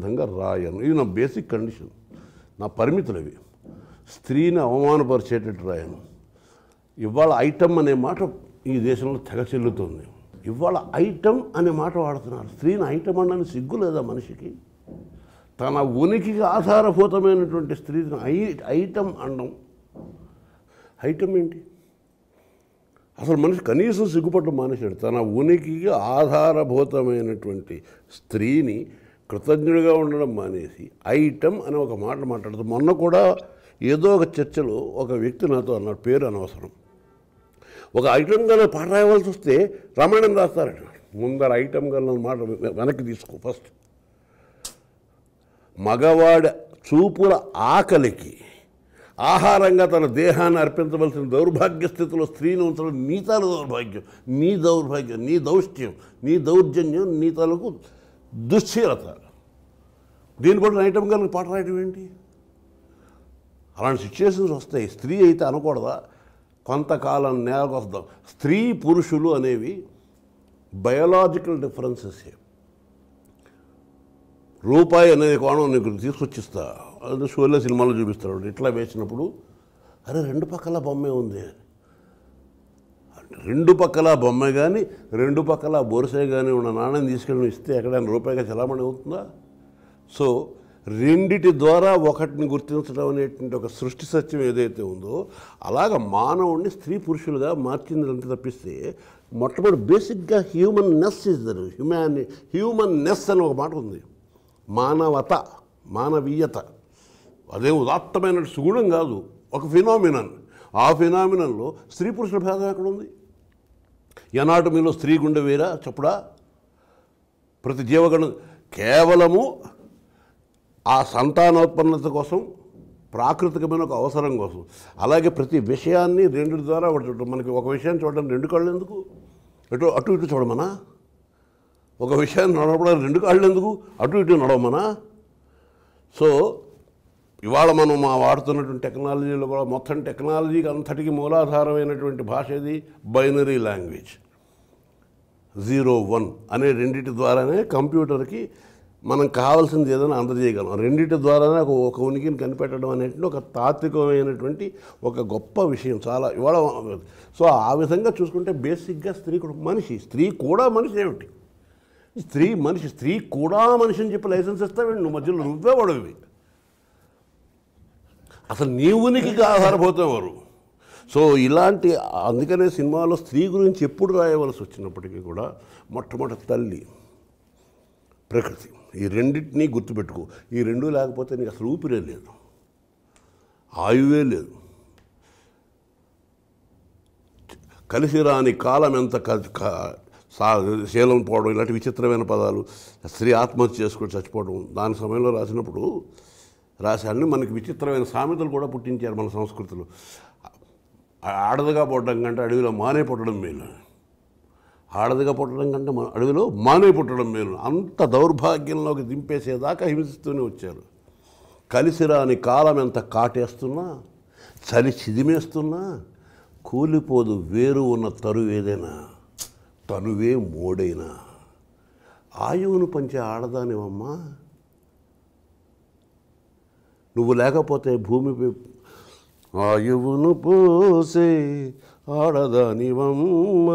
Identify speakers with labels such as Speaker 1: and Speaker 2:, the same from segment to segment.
Speaker 1: విధంగా రాయను. ఇది నా బేసిక్ కండిషన్, నా పరిమితులు అవి. స్త్రీని అవమానపరిచేటట్టు రాయను. ఇవాళ ఐటమ్ అనే మాట ఈ దేశంలో తెగ చెల్లుతుంది. ఇవాళ ఐటమ్ అనే మాట వాడుతున్నారు. స్త్రీని ఐటమ్ అనడానికి సిగ్గు లేదా మనిషికి? తన ఉనికికి ఆధారభూతమైనటువంటి స్త్రీని ఐటమ్ అనడం. ఐటమ్ ఏంటి? అసలు మనిషి కనీసం సిగ్గుపడడం మానేశాడు. తన ఉనికికి ఆధారభూతమైనటువంటి స్త్రీని కృతజ్ఞుడిగా ఉండడం మానేసి ఐటమ్ అని ఒక మాట మాట్లాడుతూ, మొన్న కూడా ఏదో ఒక చర్చలో ఒక వ్యక్తి నాతో అన్నాడు, పేరు అనవసరం, ఒక ఐటమ్ గల పాట రాయవలసి వస్తే రామాయణం రాస్తారట. ముందర ఐటమ్ గల మాట వెనక్కి తీసుకో. ఫస్ట్ మగవాడి చూపుల ఆకలికి ఆహారంగా తన దేహాన్ని అర్పించవలసిన దౌర్భాగ్య స్థితిలో స్త్రీని ఉంచడం నీ తాలూ దౌర్భాగ్యం, నీ దౌర్భాగ్యం, నీ దౌష్ట్యం, నీ దౌర్జన్యం, నీ తాలూకు దుశ్చీలత. దీన్ని బట్టి ఐటమ్ గల పాట రాయడం ఏంటి? అలాంటి సిచ్యువేషన్స్ వస్తాయి. స్త్రీ అయితే అనకూడదా? కొంతకాలం నేలకు వస్తాం. స్త్రీ పురుషులు అనేవి బయోలాజికల్ డిఫరెన్సెస్. రూపాయి అనేది కోణం నీకు తీసుకొచ్చిస్తా, అది షోలే సినిమాలో చూపిస్తాడు. ఇట్లా వేసినప్పుడు అరే రెండు పక్కల బొమ్మే ఉంది, రెండు పక్కల బొమ్మే కానీ రెండు పక్కల బొరుసే కానీ ఉన్న నాణ్యం తీసుకెళ్ళి ఇస్తే ఎక్కడైనా రూపాయిగా చలామణి అవుతుందా? సో రెండిటి ద్వారా ఒకటిని గుర్తించడం అనేటువంటి ఒక సృష్టి సత్యం ఏదైతే ఉందో అలాగ మానవుడిని స్త్రీ పురుషులుగా మార్చింది అంత తప్పిస్తే, మొట్టమొదటి బేసిక్గా హ్యూమన్నెస్ ఇస్ దర్. హ్యూమన్నెస్ అని ఒక మాట ఉంది. మానవత, మానవీయత, అదే ఉదాత్తమైన సుగుణం కాదు, ఒక ఫినామినన్. ఆ ఫినామినన్లో స్త్రీ పురుషుల భేదం ఎక్కడ ఉంది? ఎనాటమీలో స్త్రీ గుండె వేరా చెప్పుడా? ప్రతి జీవగణం కేవలము ఆ సంతానోత్పన్నత కోసం, ప్రాకృతికమైన ఒక అవసరం కోసం. అలాగే ప్రతి విషయాన్ని రెండు ద్వారా ఒకటి చూడటం. మనకి ఒక విషయాన్ని చూడడం రెండు కాళ్ళు ఎందుకు? అటు ఇటు చూడమనా? ఒక విషయాన్ని నడవడానికి రెండు కాళ్ళు ఎందుకు? అటు ఇటు నడవమనా? సో ఇవాళ మనం వాడుతున్నటువంటి టెక్నాలజీలో కూడా మొత్తం టెక్నాలజీకి అంతటికి మూలాధారమైనటువంటి భాష ఇది బైనరీ లాంగ్వేజ్. 0-1 అనే రెండింటి ద్వారానే కంప్యూటర్కి మనం కావాల్సింది ఏదైనా అందజేయగలం. రెండింటి ద్వారానే ఒక ఉనికిని కనిపెట్టడం అనేటువంటి ఒక తాత్వికమైనటువంటి ఒక గొప్ప విషయం చాలా ఇవాళ. సో ఆ విధంగా చూసుకుంటే బేసిక్గా స్త్రీ కూడా మనిషి. స్త్రీ కూడా మనిషి ఏమిటి? స్త్రీ కూడా మనిషి అని చెప్పి లైసెన్స్ ఇస్తావేంటి? నువ్వు మధ్యలో నువ్వే పడవి. అసలు నీ ఉనికికి ఆధారపోతావారు. సో ఇలాంటి, అందుకనే సినిమాలో స్త్రీ గురించి ఎప్పుడు రాయవలసి వచ్చినప్పటికీ కూడా మొట్టమొదటి తల్లి, ప్రకృతి, ఈ రెండింటినీ గుర్తుపెట్టుకో. ఈ రెండు లేకపోతే నీకు అసలు ఊపిరే లేదు, ఆయువే లేదు. కలిసి రాని కాలం ఎంత శీలం పోవడం, ఇలాంటి విచిత్రమైన పదాలు, స్త్రీ ఆత్మహత్య చేసుకొని చచ్చిపోవడం, దాని సమయంలో రాసినప్పుడు రాశాన్ని మనకి విచిత్రమైన సామెతలు కూడా పుట్టించారు మన సంస్కృతిలో. ఆడదుగా పుట్టడం కంటే అడవిలో మానే పుట్టడం మేలు, ఆడదిగా పుట్టడం కంటే అడవిలో మానే పుట్టడం మేలు. అంత దౌర్భాగ్యంలోకి దింపేసేదాకా హింసిస్తూనే వచ్చారు. కలిసిరాని కాలం ఎంత కాటేస్తున్నా, చలి చిదిమేస్తున్నా, కూలిపోదు వేరు ఉన్న తరువు ఏదైనా, తనువే మోడైనా. ఆయువును పంచే ఆడదానివమ్మా నువ్వు, లేకపోతే భూమిపై ఆయువును పోసే ఆడదానివమ్మ,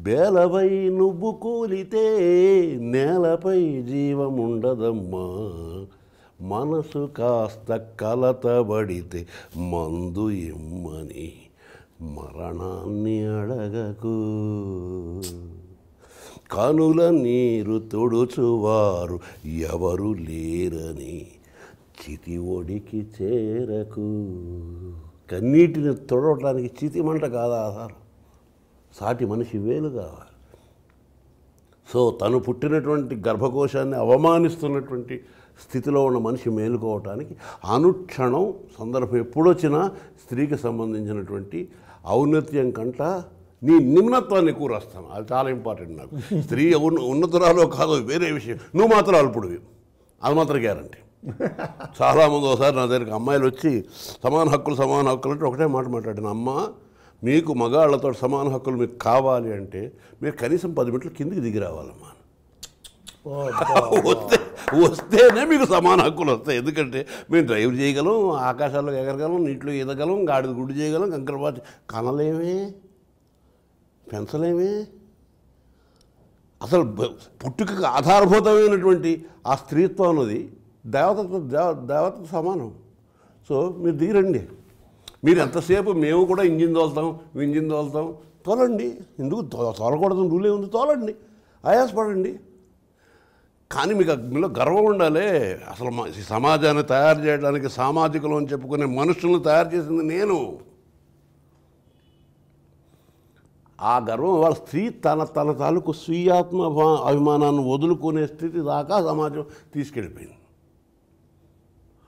Speaker 1: బేలపై నువ్వు కూలితే నేలపై జీవముండదమ్మా, మనసు కాస్త కలతబడితే మందు ఇమ్మని మరణాన్ని అడగకు, కనుల నీరు తొడుచువారు ఎవరు లేరని చితి ఒడికి చేరకు. కన్నీటిని తొడవటానికి చితి మంట కాదా ఆధారం? సాటి మనిషి వేలు కావాలి. సో తను పుట్టినటువంటి గర్భకోశాన్ని అవమానిస్తున్నటువంటి స్థితిలో ఉన్న మనిషి మేలుకోవటానికి అనుక్షణం సందర్భం ఎప్పుడొచ్చినా స్త్రీకి సంబంధించినటువంటి ఔన్నత్యం కంట నీ నిమ్నత్వాన్ని ఎక్కువ రాస్తాను. అది చాలా ఇంపార్టెంట్ నాకు. స్త్రీ ఉన్నతురాలో కాదో వేరే విషయం, నువ్వు మాత్రం అల్పుడివి, అది మాత్రం గ్యారంటీ. చాలామంది ఒకసారి నా దగ్గరికి అమ్మాయిలు వచ్చి సమాన హక్కులు అంటే ఒకటే మాట మాట్లాడిన, అమ్మ మీకు మగాళ్ళతో సమాన హక్కులు మీకు కావాలి అంటే మీరు కనీసం 10 మీటర్ల కిందికి దిగి రావాలమ్మా. వస్తే వస్తేనే మీకు సమాన హక్కులు వస్తాయి. ఎందుకంటే మేము డ్రైవ్ చేయగలం, ఆకాశాల్లో ఎగరగలం, నీటిలో ఈదగలం, గాడిద గుడ్డు చేయగలం, కంకరపాటి కనలేమే, పెంచలేమే. అసలు పుట్టుకకు ఆధారభూతమైనటువంటి ఆ స్త్రీత్వం అన్నది దేవతతో సమానం. సో మీరు దిగిరండి. మీరు ఎంతసేపు మేము కూడా ఇంజిన్ తోలుతాం తోలండి. ఎందుకు తోలకూడదు రూలే ఉంది, తోలండి, ఆయాసపడండి. కానీ మీకు మీలో గర్వం ఉండాలి. అసలు ఈ సమాజాన్ని తయారు చేయడానికి సామాజికులు అని చెప్పుకునే మనుషులను తయారు చేసింది నేను. ఆ గర్వం వాళ్ళ స్త్రీ తన తాలూకు స్వీయాత్మ అభిమానాన్ని వదులుకునే స్థితి దాకా సమాజం తీసుకెళ్ళిపోయింది.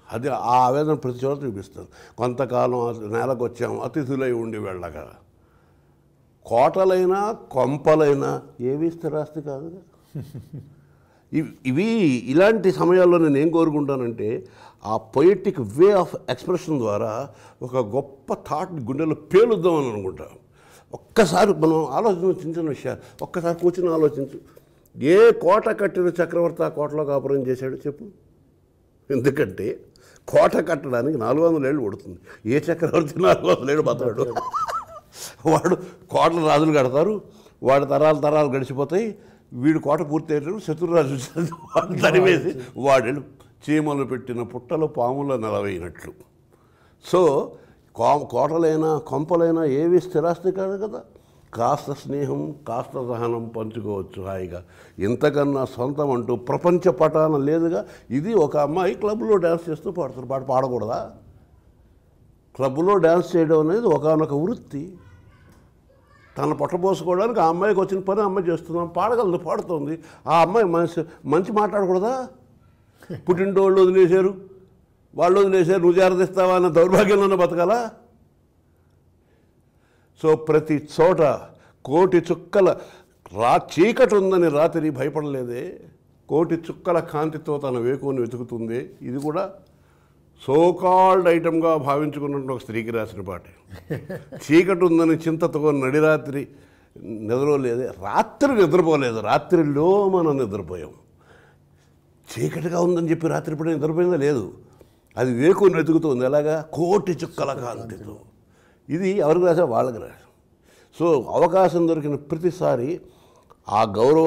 Speaker 1: అది ఆ ఆవేదన ప్రతి చోట చూపిస్తుంది. కొంతకాలం నేలకు వచ్చాము, అతిథులై ఉండి వెళ్ళగా. కోటలైనా కొంపలైనా ఏవి స్థిరాస్తి కాదు. ఇవి ఇలాంటి సమయాల్లో నేను ఏం కోరుకుంటానంటే ఆ పొయిటిక్ వే ఆఫ్ ఎక్స్ప్రెషన్ ద్వారా ఒక గొప్ప థాట్ గుండెలో పేలుద్దామని అనుకుంటా. ఒక్కసారి మనం ఆలోచించిన విషయాలు ఒక్కసారి కూర్చొని ఆలోచించు. ఏ కోట కట్టిన చక్రవర్తి ఆ కోటలో కాపురం చేశాడు చెప్పు. ఎందుకంటే కోట కట్టడానికి 400 ఏళ్ళు పడుతుంది. ఏ చక్రవర్తి 400 ఏళ్ళు బతకాడు? వాడు కోటల రాజులు కడతారు, వాడి తరాలు గడిచిపోతాయి. వీడు కోట పూర్తి అయ్యేటప్పుడు శత్రురాజు వాడు తరివేసి వాడు చీమలు పెట్టిన పుట్టలు పాముల నిలవైనట్లు. సో కోటలైనా కొంపలైనా ఏవి స్థిరాస్తి కాదు కదా. కాస్త స్నేహం, కాస్త సహనం పంచుకోవచ్చు హాయిగా. ఇంతకన్నా సొంతం అంటూ ప్రపంచ పటాన లేదుగా. ఇది ఒక అమ్మాయి క్లబ్లో డ్యాన్స్ చేస్తూ పాడుతారు. పాడకూడదా? క్లబ్లో డ్యాన్స్ చేయడం అనేది ఒకానొక వృత్తి. తన పొట్టపోసుకోవడానికి ఆ అమ్మాయికి వచ్చిన పని అమ్మాయి చేస్తున్నాం, పాడగలదు, పాడుతుంది. ఆ అమ్మాయి మంచి మాట్లాడకూడదా? పుట్టింటోళ్ళు వదిలేశారు, వాళ్ళు వదిలేశారు, నువ్వు జాగ్రత్తిస్తావా అన్న దౌర్భాగ్యంలోనే బతకాలా? సో ప్రతి చోట కోటి చుక్కల చీకటి ఉందని రాత్రి భయపడలేదే, కోటి చుక్కల కాంతితో తన వేకుని వెతుకుతుంది. ఇది కూడా సోకాల్డ్ ఐటమ్గా భావించుకున్నట్టు ఒక స్త్రీకి రాసిన పాట. చీకటి ఉందని చింతతో నడిరాత్రి నిద్రపోలేదే. రాత్రి నిద్రపోలేదు, రాత్రిలో మనం నిద్రపోయాం. చీకటిగా ఉందని చెప్పి రాత్రి పూట నిద్రపోయిందా? లేదు. అది వేకుని వెతుకుతుంది. ఎలాగా? కోటి చుక్కల కాంతితో. ఇది ఎవరికి రాసా? వాళ్ళకి రాశారు. సో అవకాశం దొరికిన ప్రతిసారి ఆ గౌరవం